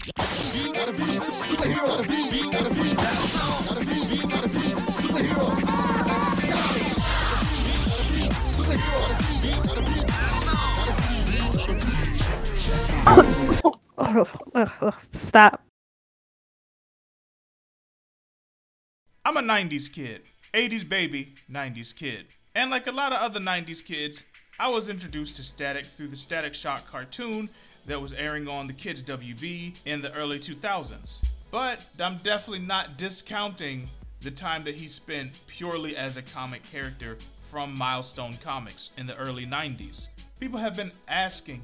Stop. I'm a 90s kid. 80s baby, 90s kid. And like a lot of other 90s kids, I was introduced to Static through the Static Shock cartoon that was airing on the Kids WB in the early 2000s. But I'm definitely not discounting the time that he spent purely as a comic character from Milestone Comics in the early 90s. People have been asking,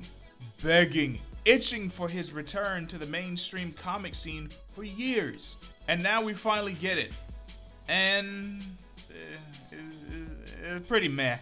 begging, itching for his return to the mainstream comic scene for years. And now we finally get it. And it's pretty meh.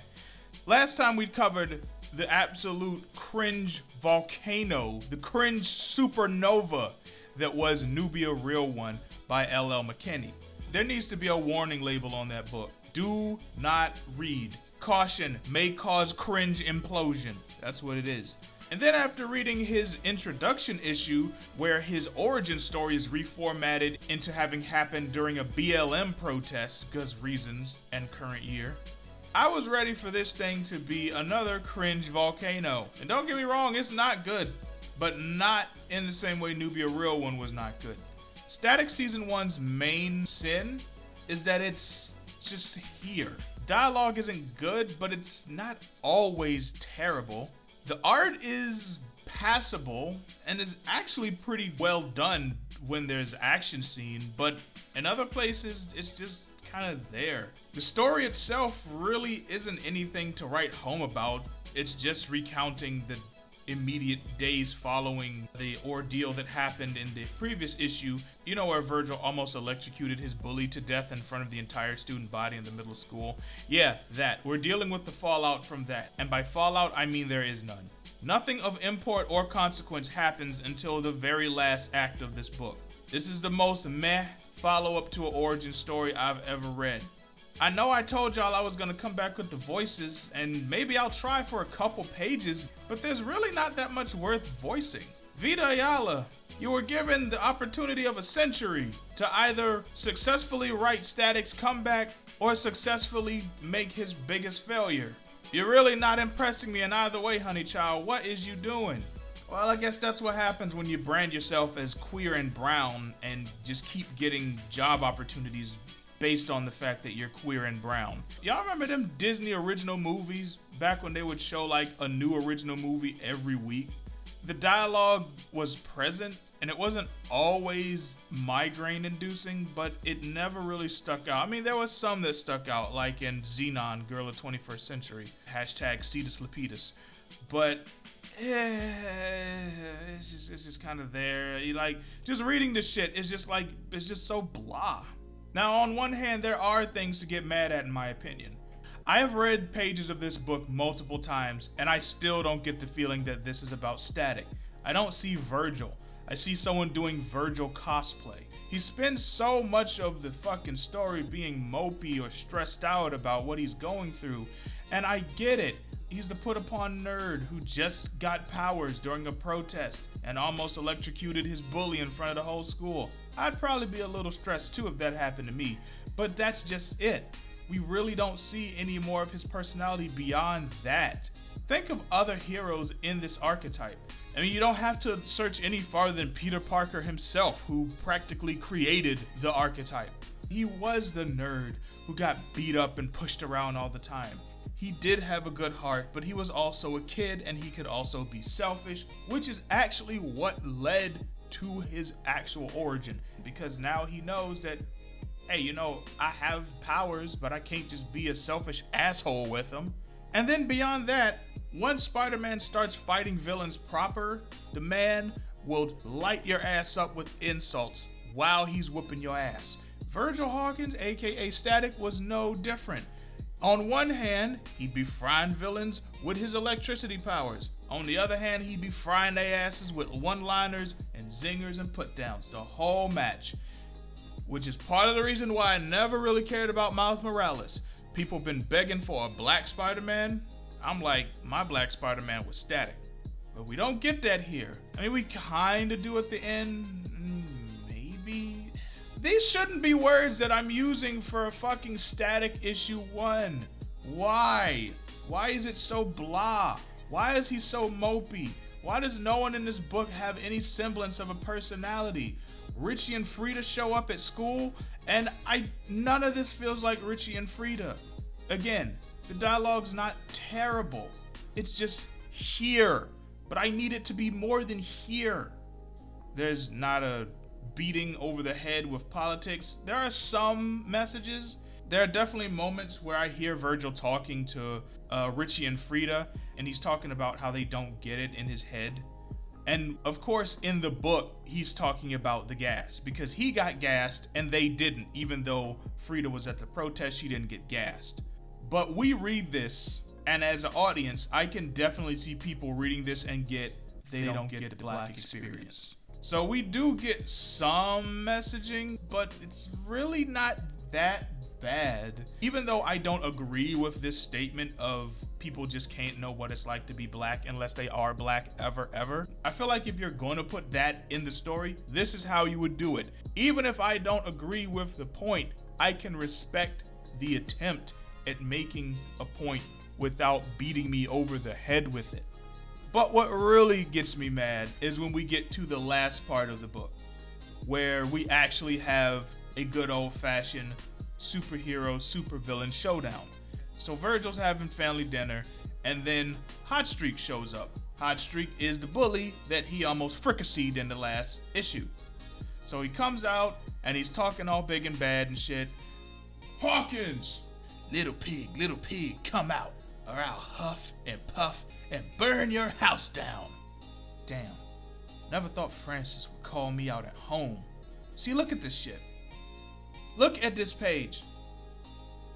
Last time we covered the absolute cringe volcano, the cringe supernova that was Nubia Real One by L.L. McKinney. There needs to be a warning label on that book. Do not read. Caution, may cause cringe implosion. That's what it is. And then after reading his introduction issue, where his origin story is reformatted into having happened during a BLM protest because reasons and current year, I was ready for this thing to be another cringe volcano. And don't get me wrong, it's not good, but not in the same way Nubia Real One was not good. Static Season 1's main sin is that it's just here. Dialogue isn't good, but it's not always terrible. The art is passable and is actually pretty well done when there's action scene, but in other places it's just kind of there. The story itself really isn't anything to write home about. It's just recounting the immediate days following the ordeal that happened in the previous issue, you know, where Virgil almost electrocuted his bully to death in front of the entire student body in the middle school. Yeah, that. We're dealing with the fallout from that. And by fallout, I mean there is none. Nothing of import or consequence happens until the very last act of this book. This is the most meh follow-up to an origin story I've ever read. I know I told y'all I was gonna come back with the voices, and maybe I'll try for a couple pages, but there's really not that much worth voicing. Vita Ayala, you were given the opportunity of a century to either successfully write Static's comeback or successfully make his biggest failure. You're really not impressing me in either way, honey child. What is you doing? Well, I guess that's what happens when you brand yourself as queer and brown and just keep getting job opportunities based on the fact that you're queer and brown. Y'all remember them Disney original movies back when they would show like a new original movie every week? The dialogue was present and it wasn't always migraine inducing, but it never really stuck out. I mean, there was some that stuck out, like in Xenon, Girl of 21st Century, hashtag Cetus Lepidus. But it's just kind of there. You like, just reading this shit is just like, it's just so blah. Now, on one hand, there are things to get mad at in my opinion. I have read pages of this book multiple times, and I still don't get the feeling that this is about Static. I don't see Virgil. I see someone doing Virgil cosplay. He spends so much of the fucking story being mopey or stressed out about what he's going through, and I get it. He's the put upon nerd who just got powers during a protest and almost electrocuted his bully in front of the whole school. I'd probably be a little stressed too if that happened to me, but that's just it. We really don't see any more of his personality beyond that. Think of other heroes in this archetype. I mean, you don't have to search any farther than Peter Parker himself, who practically created the archetype. He was the nerd who got beat up and pushed around all the time. He did have a good heart, but he was also a kid and he could also be selfish, which is actually what led to his actual origin, because now he knows that, hey, you know, I have powers, but I can't just be a selfish asshole with them. And then beyond that, once Spider-Man starts fighting villains proper, the man will light your ass up with insults while he's whooping your ass. Virgil Hawkins, aka Static, was no different. On one hand, he'd be frying villains with his electricity powers. On the other hand, he'd be frying their asses with one-liners and zingers and put-downs the whole match. Which is part of the reason why I never really cared about Miles Morales. People been begging for a black Spider-Man. I'm like, my black Spider-Man was Static. But we don't get that here. I mean, we kind of do at the end. Maybe. These shouldn't be words that I'm using for a fucking Static issue 1. Why? Why is it so blah? Why is he so mopey? Why does no one in this book have any semblance of a personality? Richie and Frida show up at school, and none of this feels like Richie and Frida. Again, the dialogue's not terrible. It's just here. But I need it to be more than here. There's not a beating over the head with politics. There are some messages. There are definitely moments where I hear Virgil talking to Richie and Frida, and he's talking about how they don't get it in his head. And of course, in the book, he's talking about the gas, because he got gassed and they didn't. Even though Frida was at the protest, she didn't get gassed. But we read this, and as an audience, I can definitely see people reading this and they don't get the black experience. So we do get some messaging, but it's really not that bad. Even though I don't agree with this statement of people just can't know what it's like to be black unless they are black ever. I feel like if you're going to put that in the story, this is how you would do it. Even if I don't agree with the point, I can respect the attempt at making a point without beating me over the head with it. But what really gets me mad is when we get to the last part of the book, where we actually have a good old-fashioned superhero supervillain showdown. So Virgil's having family dinner, and then Hot Streak shows up. Hot Streak is the bully that he almost fricasseed in the last issue. So he comes out and he's talking all big and bad and shit. Hawkins, little pig, come out, or I'll huff and puff and burn your house down. Damn, never thought Francis would call me out at home. See, look at this shit. Look at this page.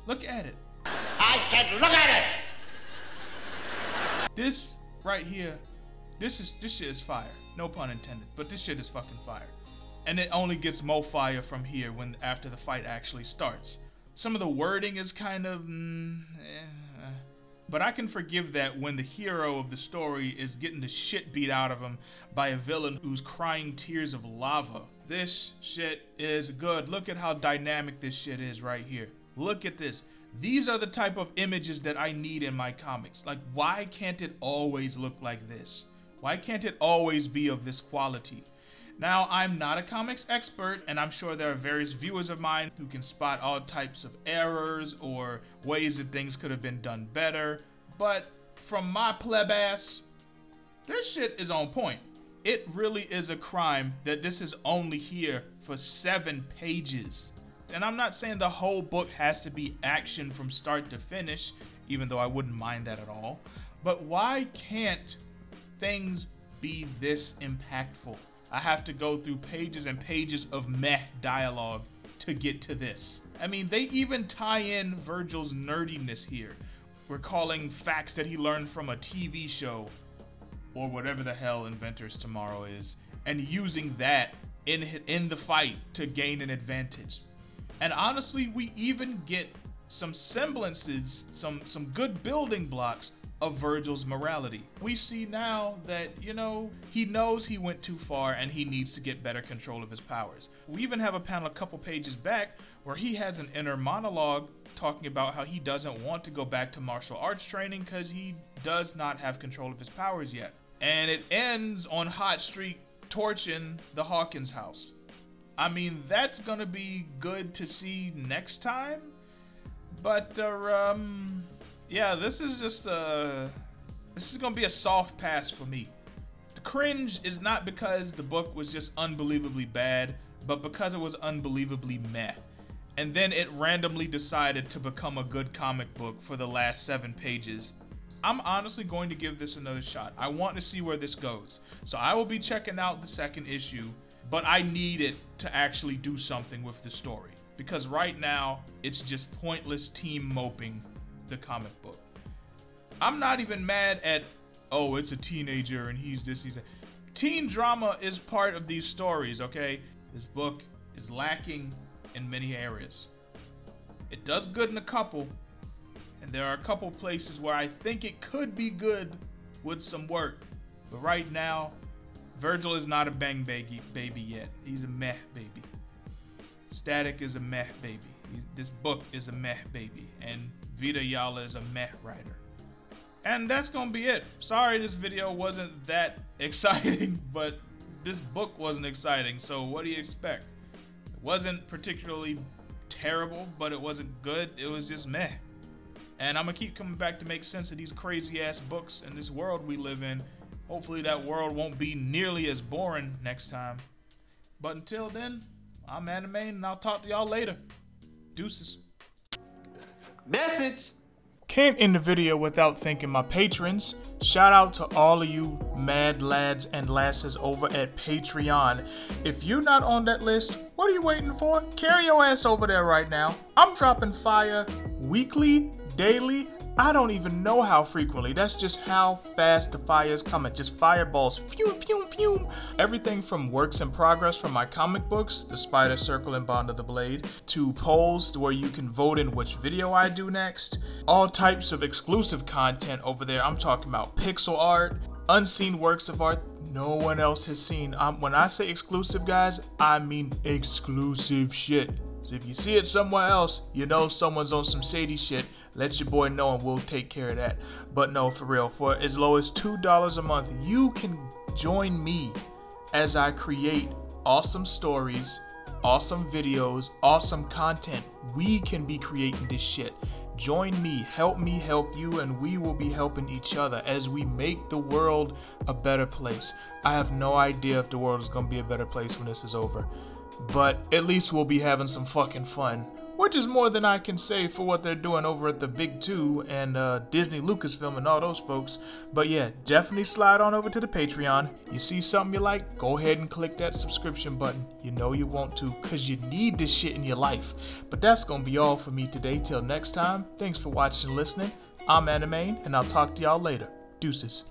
Look at it. I said look at it! This right here, this shit is fire. No pun intended, but this shit is fucking fire. And it only gets more fire from here after the fight actually starts. Some of the wording is kind of but I can forgive that when the hero of the story is getting the shit beat out of him by a villain who's crying tears of lava. This shit is good. Look at how dynamic this shit is right here. Look at this. These are the type of images that I need in my comics. Like, why can't it always look like this? Why can't it always be of this quality? Now, I'm not a comics expert, and I'm sure there are various viewers of mine who can spot all types of errors or ways that things could have been done better. But from my pleb ass, this shit is on point. It really is a crime that this is only here for 7 pages. And I'm not saying the whole book has to be action from start to finish, even though I wouldn't mind that at all. But why can't things be this impactful? I have to go through pages and pages of meh dialogue to get to this. I mean, they even tie in Virgil's nerdiness here, recalling facts that he learned from a TV show or whatever the hell Inventors Tomorrow is, and using that in the fight to gain an advantage. And honestly, we even get some semblances, some good building blocks of Virgil's morality. We see now that, you know, he knows he went too far and he needs to get better control of his powers. We even have a panel a couple pages back where he has an inner monologue talking about how he doesn't want to go back to martial arts training because he does not have control of his powers yet. And it ends on Hot Streak torching the Hawkins house. I mean, that's gonna be good to see next time, but yeah, this is just this is gonna be a soft pass for me. The cringe is not because the book was just unbelievably bad, but because it was unbelievably meh. And then it randomly decided to become a good comic book for the last 7 pages. I'm honestly going to give this another shot. I want to see where this goes. So I will be checking out the 2nd issue, but I need it to actually do something with the story. Because right now, it's just pointless team moping the comic book. I'm not even mad at, oh, it's a teenager and he's this, he's that. Teen drama is part of these stories, okay? This book is lacking in many areas. It does good in a couple, and there are a couple places where I think it could be good with some work. But right now, Virgil is not a bang baby yet. He's a meh baby. Static is a meh baby. This book is a meh baby. And Vita Yala is a meh writer. And that's gonna be it. Sorry this video wasn't that exciting, but this book wasn't exciting, so what do you expect? It wasn't particularly terrible, but it wasn't good. It was just meh. And I'm gonna keep coming back to make sense of these crazy ass books and this world we live in. Hopefully that world won't be nearly as boring next time. But until then, I'm Animaine, and I'll talk to y'all later. Deuces. Message. Can't end the video without thanking my patrons. Shout out to all of you mad lads and lasses over at Patreon. If you're not on that list, what are you waiting for? Carry your ass over there right now. I'm dropping fire weekly, daily. I don't even know how frequently. That's just how fast the fire is coming. Just fireballs. Fume, fume, fume. Everything from works in progress from my comic books, The Spider Circle and Bond of the Blade, to polls where you can vote in which video I do next. All types of exclusive content over there. I'm talking about pixel art, unseen works of art no one else has seen. When I say exclusive, guys, I mean exclusive shit. So if you see it somewhere else, you know someone's on some shady shit, let your boy know and we'll take care of that. But no, for real, for as low as $2 a month, you can join me as I create awesome stories, awesome videos, awesome content. We can be creating this shit. Join me help you, and we will be helping each other as we make the world a better place. I have no idea if the world is gonna be a better place when this is over, but at least we'll be having some fucking fun, which is more than I can say for what they're doing over at the Big Two and Disney Lucasfilm and all those folks. But yeah, definitely slide on over to the Patreon. You see something you like, go ahead and click that subscription button. You know you want to, because you need this shit in your life. But that's gonna be all for me today. Till next time, thanks for watching and listening. I'm Animaine, and I'll talk to y'all later. Deuces.